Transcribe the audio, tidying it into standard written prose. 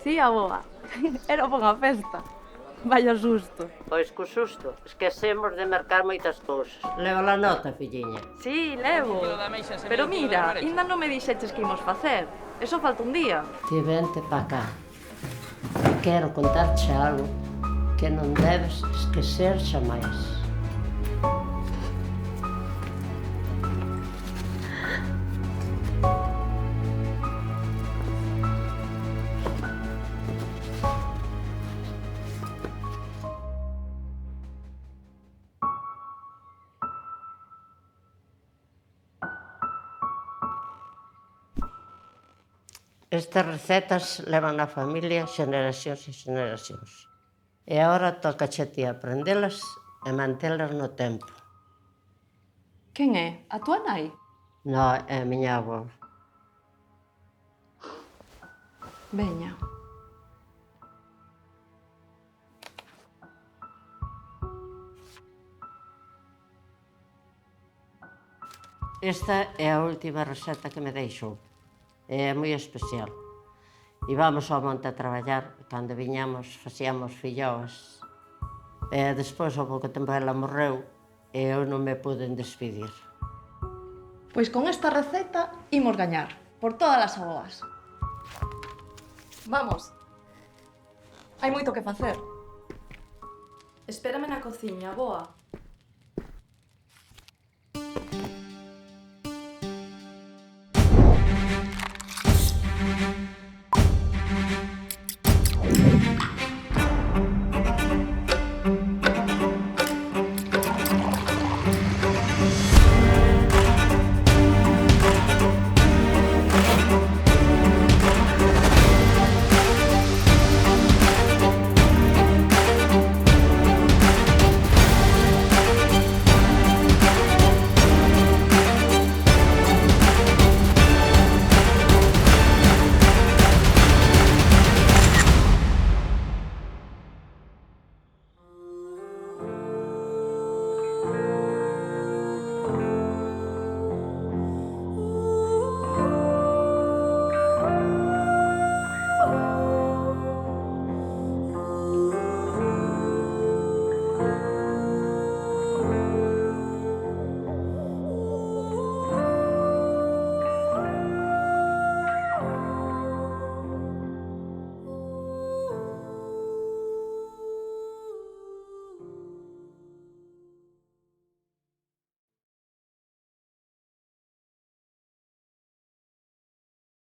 Sí, aboa. Era unha festa. Vaya susto. Pois co susto, esquecemos de marcar moitas cousas. Leva a nota, filliña. Sí, levo. Pero mira, ainda non me dixeches que imos facer. Eso falta un día. Ti vente pa cá. Quero contarche algo que non debes esquecer xamais. Estas recetas levan na familia xeneracións e xeneracións. E agora toca che ti aprendelas e mantelas no tempo. Quen é? A túa nai? Non, é a miña avó. Veña. Esta é a última receta que me deixou. É moi especial. Íbamos ao monte a traballar, cando viñamos facíamos filloas. E despois, ao pouco tempo, ela morreu e eu non me pude despedir. Pois con esta receta imos gañar, por todas as aboas. Vamos. Hai moito que facer. Espérame na cociña, aboa.